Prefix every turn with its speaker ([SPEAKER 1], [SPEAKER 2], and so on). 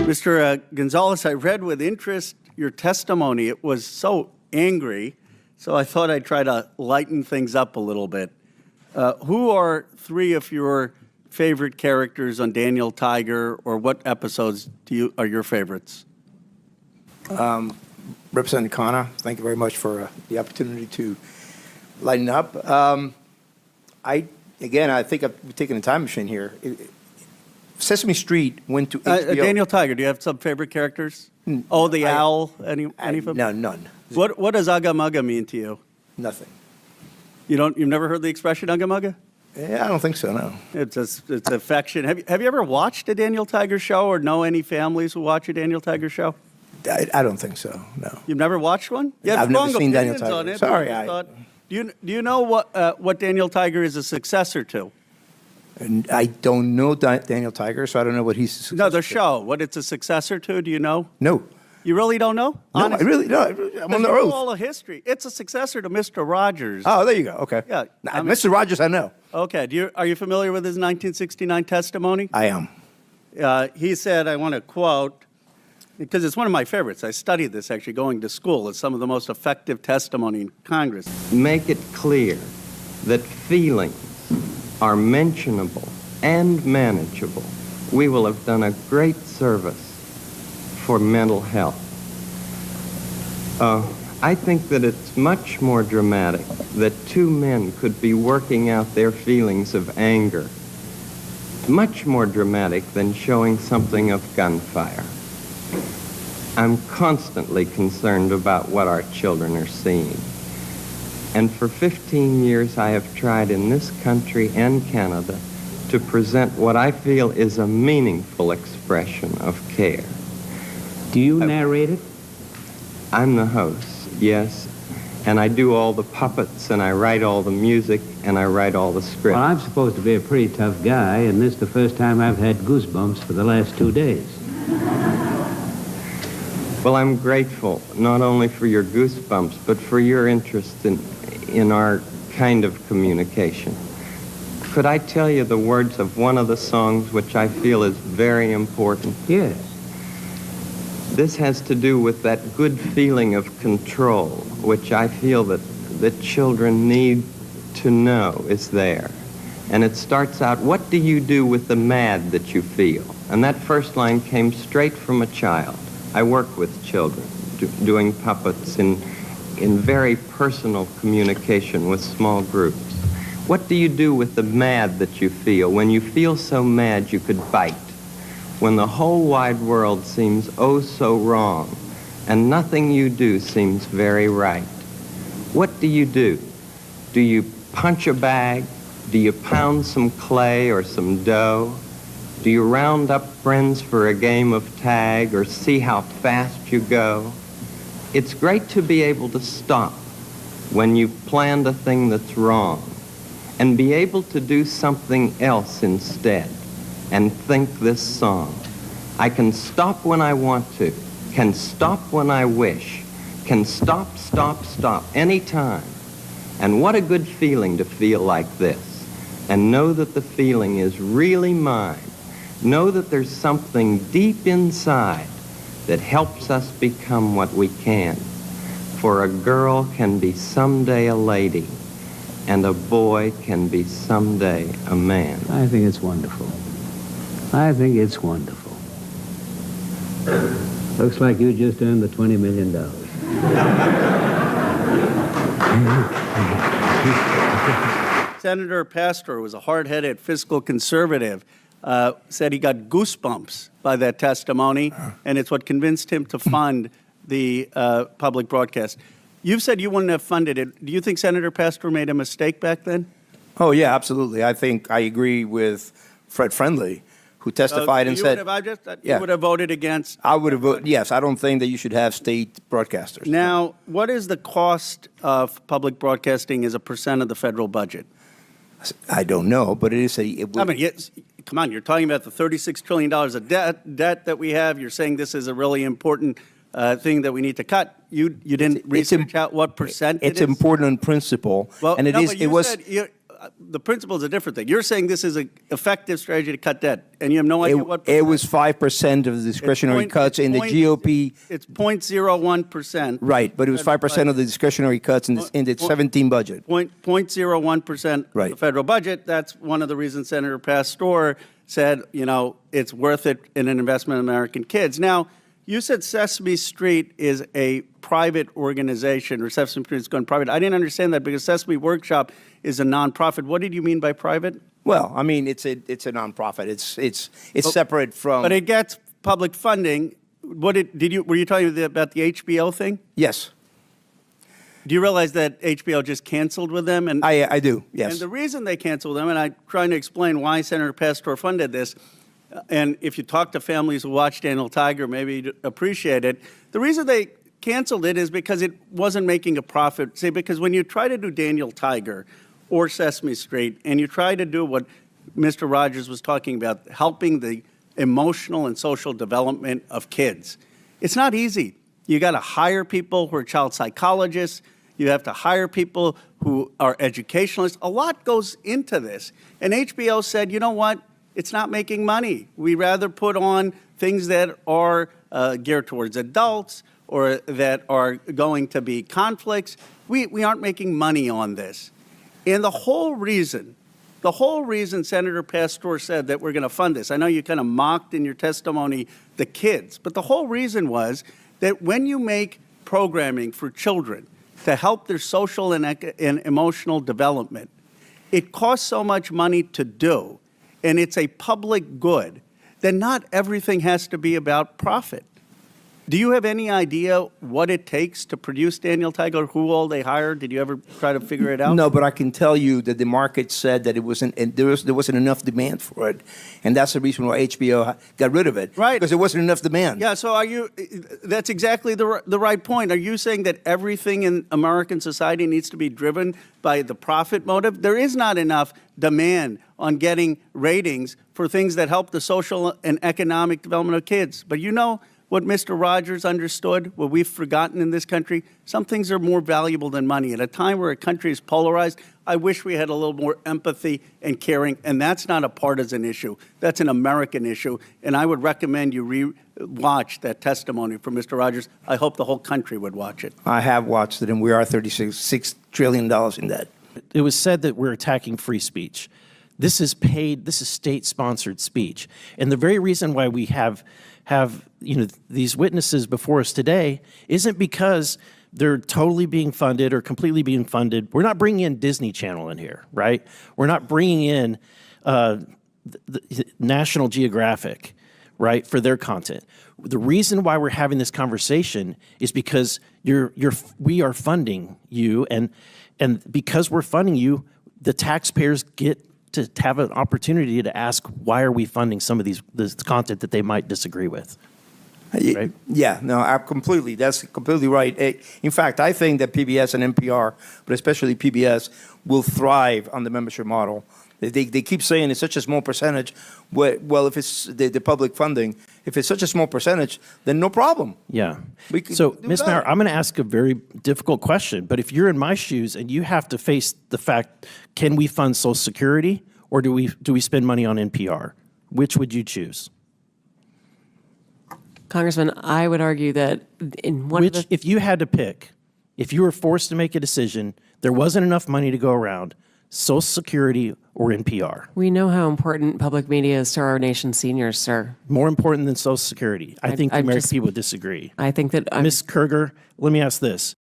[SPEAKER 1] Mr. Gonzalez, I read with interest your testimony. It was so angry, so I thought I'd try to lighten things up a little bit. Who are three of your favorite characters on Daniel Tiger, or what episodes are your favorites?
[SPEAKER 2] Representative Khanna, thank you very much for the opportunity to lighten up. I think I've taken a time machine here. Sesame Street went to HBO.
[SPEAKER 1] Daniel Tiger, do you have some favorite characters? Oh, the owl, any of them?
[SPEAKER 2] No, none.
[SPEAKER 1] What does Ugga Mugga mean to you?
[SPEAKER 2] Nothing.
[SPEAKER 1] You've never heard the expression Ugga Mugga?
[SPEAKER 2] Yeah, I don't think so, no.
[SPEAKER 1] It's affection. Have you ever watched a Daniel Tiger show or know any families who watch a Daniel Tiger show?
[SPEAKER 2] I don't think so, no.
[SPEAKER 1] You've never watched one?
[SPEAKER 2] I've never seen Daniel Tiger. Sorry.
[SPEAKER 1] Do you know what Daniel Tiger is a successor to?
[SPEAKER 2] And I don't know Daniel Tiger, so I don't know what he's a successor
[SPEAKER 1] No, the
[SPEAKER 2] to.
[SPEAKER 1] show. What it's a successor to, do you know?
[SPEAKER 2] No.
[SPEAKER 1] You really don't know?
[SPEAKER 2] No, I really don't. I'm on the
[SPEAKER 1] You know
[SPEAKER 2] oath.
[SPEAKER 1] all the history. It's a successor to Mr. Rogers.
[SPEAKER 2] Oh, there you go. Okay.
[SPEAKER 1] Yeah.
[SPEAKER 2] Mr. Rogers, I know.
[SPEAKER 1] Okay. Are you familiar with his 1969 testimony?
[SPEAKER 2] I am.
[SPEAKER 1] He said, I want to quote, because it's one of my favorites. I studied this actually going to school. It's some of the most effective testimony in Congress.
[SPEAKER 3] Make it clear that feelings are mentionable and manageable. We will have done a great service for mental health. I think that it's much more dramatic that two men could be working out their feelings of anger. Much more dramatic than showing something of gunfire. I'm constantly concerned about what our children are seeing. And for 15 years, I have tried in this country and Canada to present what I feel is a meaningful expression of care.
[SPEAKER 4] Do you narrate it?
[SPEAKER 3] I'm the host, yes. And I do all the puppets, and I write all the music, and I write all the script.
[SPEAKER 4] Well, I'm supposed to be a pretty tough guy, and this is the first time I've had goosebumps for the last 2 days.
[SPEAKER 3] Well, I'm grateful, not only for your goosebumps, but for your interest in our kind of communication. Could I tell you the words of one of the songs which I feel is very important?
[SPEAKER 4] Yes.
[SPEAKER 3] This has to do with that good feeling of control, which I feel that children need to know is there. And it starts out, what do you do with the mad that you feel? And that first line came straight from a child. I work with children, doing puppets in very personal communication with small groups. What do you do with the mad that you feel? When you feel so mad you could bite. When the whole wide world seems oh so wrong, and nothing you do seems very right. What do you do? Do you punch a bag? Do you pound some clay or some dough? Do you round up friends for a game of tag or see how fast you go? It's great to be able to stop when you've planned a thing that's wrong and be able to do something else instead and think this song. I can stop when I want to, can stop when I wish, can stop, stop, stop anytime. And what a good feeling to feel like this and know that the feeling is really mine. Know that there's something deep inside that helps us become what we can. For a girl can be someday a lady, and a boy can be someday a man.
[SPEAKER 4] I think it's wonderful. I think it's wonderful. Looks like you just earned the $20 million.
[SPEAKER 1] Senator Pastor was a hard-headed fiscal conservative. Said he got goosebumps by that testimony, and it's what convinced him to fund the public broadcast. You've said you wouldn't have funded it. Do you think Senator Pastor made a mistake back then?
[SPEAKER 2] Oh, yeah, absolutely. I think I agree with Fred Friendly, who testified and said...
[SPEAKER 1] You would have voted against?
[SPEAKER 2] I would have voted, yes. I don't think that you should have state broadcasters.
[SPEAKER 1] Now, what is the cost of public broadcasting as a percent of the federal budget?
[SPEAKER 2] I don't know, but it is a...
[SPEAKER 1] Yes, come on, you're talking about the $36 trillion of debt that we have. You're saying this is a really important thing that we need to cut. You didn't research out what percent
[SPEAKER 2] it's important in principle,
[SPEAKER 1] well,
[SPEAKER 2] and
[SPEAKER 1] it was... the principle is a different thing. You're saying this is an effective strategy to cut debt, and you have no idea what
[SPEAKER 2] It was 5% of the discretionary cuts in the GOP.
[SPEAKER 1] It's 0.01%.
[SPEAKER 2] Right, but it was 5% of the discretionary cuts in the 17 budget.
[SPEAKER 1] 0.01%
[SPEAKER 2] Right.
[SPEAKER 1] of the federal budget. That's one of the reasons Senator Pastor said, it's worth it in an investment in American kids. Now, you said Sesame Street is a private organization, or Sesame Street is going private. I didn't understand that because Sesame Workshop is a nonprofit. What did you mean by private?
[SPEAKER 2] Well, I mean, it's a nonprofit. It's separate from.
[SPEAKER 1] But it gets public funding. Were you talking about the HBO thing?
[SPEAKER 2] Yes,
[SPEAKER 1] Do you realize that HBO just canceled with them? And
[SPEAKER 2] I do. Yes.
[SPEAKER 1] And the reason they canceled them, and I'm trying to explain why Senator Pastor funded this, and if you talk to families who watch Daniel Tiger, maybe you'd appreciate it. The reason they canceled it is because it wasn't making a profit. See, because when you try to do Daniel Tiger or Sesame Street, and you try to do what Mr. Rogers was talking about, helping the emotional and social development of kids, it's not easy. You got to hire people who are child psychologists. You have to hire people who are educationalists. A lot goes into this. And HBO said, you know what? It's not making money. We rather put on things that are geared towards adults or that are going to be conflicts. We aren't making money on this. And the whole reason Senator Pastor said that we're going to fund this, I know you kind of mocked in your testimony the kids, but the whole reason was that when you make programming for children to help their social and emotional development, it costs so much money to do, and it's a public good, then not everything has to be about profit. Do you have any idea what it takes to produce Daniel Tiger, who all they hired? Did you ever try to figure it out?
[SPEAKER 2] No, but I can tell you that the market said that it wasn't, and there wasn't enough demand for it, and that's the reason why HBO got rid of it.
[SPEAKER 1] Right.
[SPEAKER 2] Because there wasn't enough demand.
[SPEAKER 1] Yeah, so that's exactly the right point. Are you saying that everything in American society needs to be driven by the profit motive? There is not enough demand on getting ratings for things that help the social and economic development of kids. But what Mr. Rogers understood, what we've forgotten in this country, some things are more valuable than money. At a time where a country is polarized, I wish we had a little more empathy and caring, and that's not a partisan issue. That's an American issue, and I would recommend you watch that testimony from Mr. Rogers. I hope the whole country would watch it.
[SPEAKER 2] I have watched it, and we are $36 trillion in debt.
[SPEAKER 5] It was said that we're attacking free speech. This is state-sponsored speech. And the very reason why we have these witnesses before us today isn't because they're totally being funded or completely being funded. We're not bringing in Disney Channel in here, right? We're not bringing in the National Geographic, right, for their content. The reason why we're having this conversation is because we are funding you, and because we're funding you, the taxpayers get to have an opportunity to ask, why are we funding some of this content that they might disagree with? Right?
[SPEAKER 2] Yeah, no, that's completely right. In fact, I think that PBS and NPR, but especially PBS, will thrive on the membership model. They keep saying it's such a small percentage. Well, if it's the public funding, if it's such a small percentage, then no problem.
[SPEAKER 5] Yeah.
[SPEAKER 2] So,
[SPEAKER 5] Ms. Maurer, I'm going to ask a very difficult question, but if you're in my shoes and you have to face the fact, can we fund Social Security or do we spend money on NPR? Which would you choose?
[SPEAKER 6] Congressman, I would argue that in one of the...
[SPEAKER 5] If you had to pick, if you were forced to make a decision, there wasn't enough money to go around, Social Security or NPR?
[SPEAKER 6] We know how important public media is to our nation's seniors, sir.
[SPEAKER 5] More important than Social Security. I think the American people would disagree.
[SPEAKER 6] I think that...
[SPEAKER 5] Ms. Kerger, let me ask this.